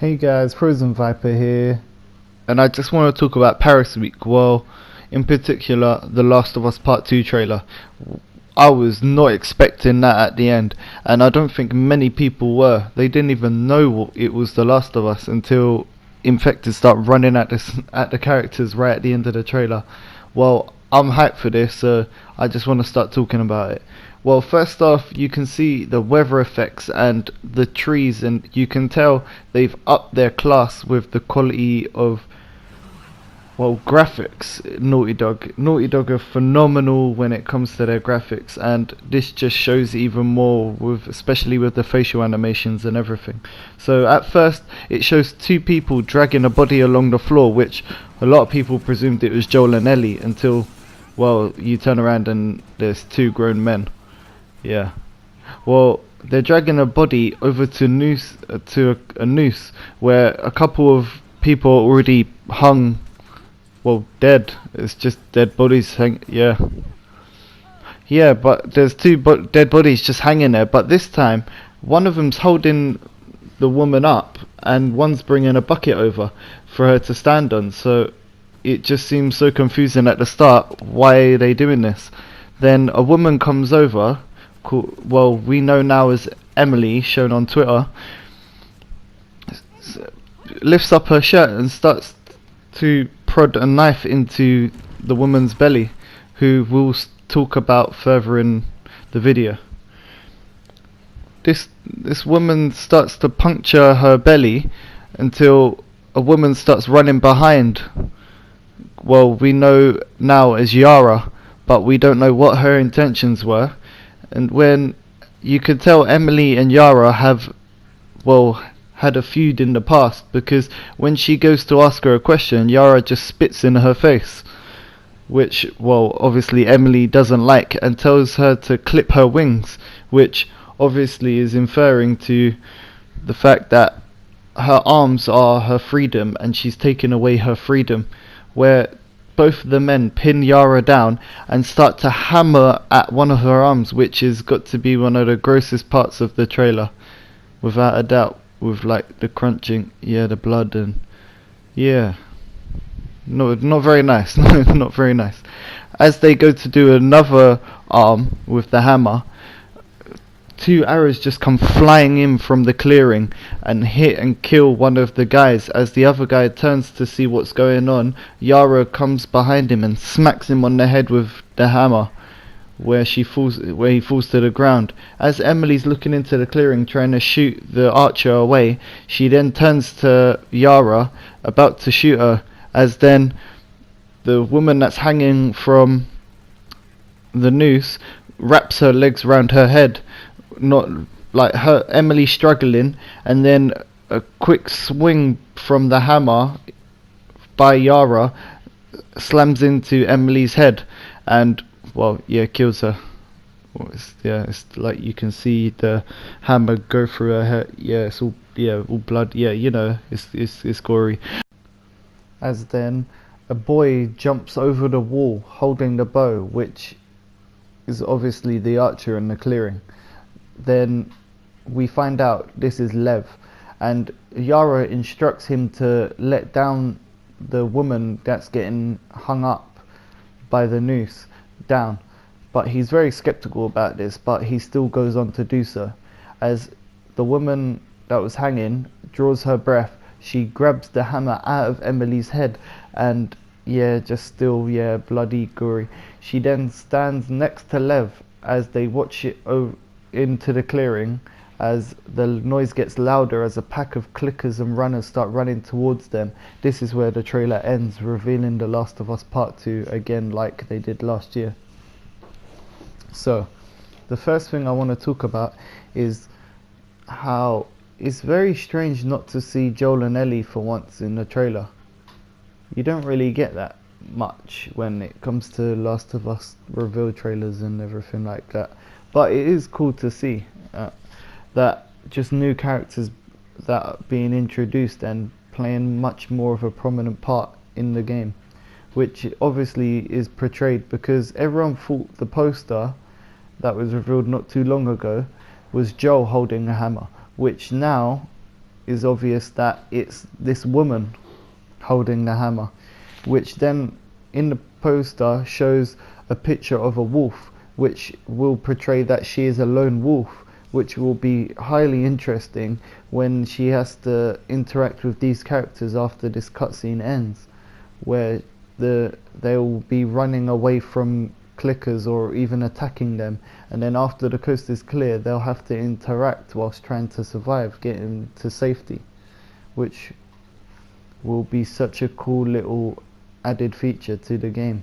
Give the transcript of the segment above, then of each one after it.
Hey guys, Frozen Viper here, and I just want to talk about Paris Week. Well, in particular, The Last of Us Part 2 trailer. I was not expecting that at the end, and I don't think many people were. They didn't even know it was The Last of Us until infected start running at the characters right at the end of the trailer. Well, I'm hyped for this, so I just want to start talking about it. Well, first off, you can see the weather effects and the trees, and you can tell they've upped their class with the quality of, well, graphics. Naughty Dog are phenomenal when it comes to their graphics, and this just shows even more with, especially with the facial animations and everything. So at first, it shows two people dragging a body along the floor, which a lot of people presumed it was Joel and Ellie until, well, you turn around and there's two grown men. Yeah. Well, they're dragging a body over to a noose where a couple of people are already hung, well, dead. It's just dead bodies yeah. Yeah, but there's two dead bodies just hanging there, but this time one of them's holding the woman up and one's bringing a bucket over for her to stand on. So it just seems so confusing at the start. Why are they doing this? Then a woman comes over, well, we know now as Emily, shown on Twitter, lifts up her shirt and starts to prod a knife into the woman's belly, who we'll talk about further in the video. This woman starts to puncture her belly until a woman starts running behind. Well, we know now as Yara, but we don't know what her intentions were. And when you could tell Emily and Yara have, well, had a feud in the past, because when she goes to ask her a question, Yara just spits in her face, which, well, obviously Emily doesn't like, and tells her to clip her wings, which obviously is inferring to the fact that her arms are her freedom and she's taken away her freedom, where both of the men pin Yara down and start to hammer at one of her arms, which has got to be one of the grossest parts of the trailer, without a doubt, with like the crunching, yeah, the blood, and yeah, no, not very nice. Not very nice. As they go to do another arm with the hammer, two arrows just come flying in from the clearing and hit and kill one of the guys. As the other guy turns to see what's going on, Yara comes behind him and smacks him on the head with the hammer, where he falls to the ground. As Emily's looking into the clearing trying to shoot the archer away, she then turns to Yara, about to shoot her, as then the woman that's hanging from the noose wraps her legs around her head, not like her Emily struggling, and then a quick swing from the hammer by Yara slams into Emily's head and, well, yeah, kills her. Well, it's like you can see the hammer go through her head. Yeah, it's all, yeah, all blood. Yeah, you know, it's gory. As then a boy jumps over the wall holding the bow, which is obviously the archer in the clearing. Then we find out this is Lev, and Yara instructs him to let down the woman that's getting hung up by the noose down, but he's very skeptical about this, but he still goes on to do so. As the woman that was hanging draws her breath, she grabs the hammer out of Emily's head, and yeah, just still, yeah, bloody gory. She then stands next to Lev as they watch it into the clearing, as the noise gets louder as a pack of clickers and runners start running towards them. This is where the trailer ends, revealing The Last of Us Part 2 again, like they did last year. So the first thing I want to talk about is how it's very strange not to see Joel and Ellie for once in the trailer. You don't really get that much when it comes to Last of Us reveal trailers and everything like that. But it is cool to see that just new characters that are being introduced and playing much more of a prominent part in the game, which obviously is portrayed, because everyone thought the poster that was revealed not too long ago was Joel holding a hammer, which now is obvious that it's this woman holding the hammer, which then in the poster shows a picture of a wolf, which will portray that she is a lone wolf, which will be highly interesting when she has to interact with these characters after this cutscene ends, where they'll be running away from clickers or even attacking them, and then after the coast is clear they'll have to interact whilst trying to survive, getting to safety, which will be such a cool little added feature to the game.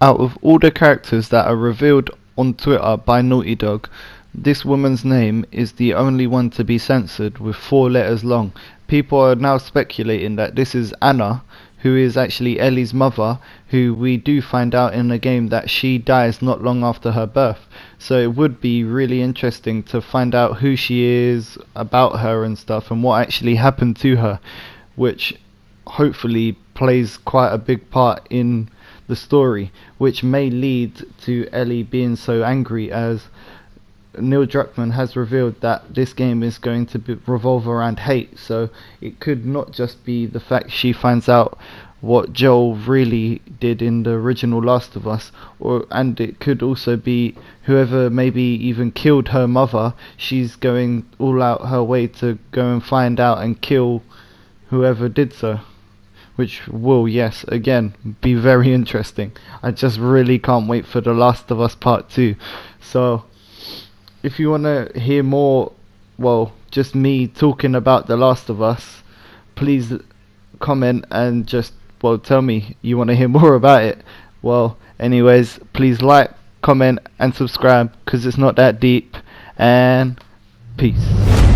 Out of all the characters that are revealed on Twitter by Naughty Dog, this woman's name is the only one to be censored with 4 letters long. People are now speculating that this is Anna, who is actually Ellie's mother, who we do find out in the game that she dies not long after her birth. So it would be really interesting to find out who she is, about her and stuff, and what actually happened to her, which hopefully plays quite a big part in the story, which may lead to Ellie being so angry, as Neil Druckmann has revealed that this game is going to revolve around hate. So it could not just be the fact she finds out what Joel really did in the original Last of Us, and it could also be whoever maybe even killed her mother, she's going all out her way to go and find out and kill whoever did so, which will, yes, again, be very interesting. I just really can't wait for The Last of Us Part 2. So if you want to hear more, well, just me talking about The Last of Us, please comment and just, well, tell me you want to hear more about it. Well, anyways, please like, comment and subscribe, because it's not that deep, and peace.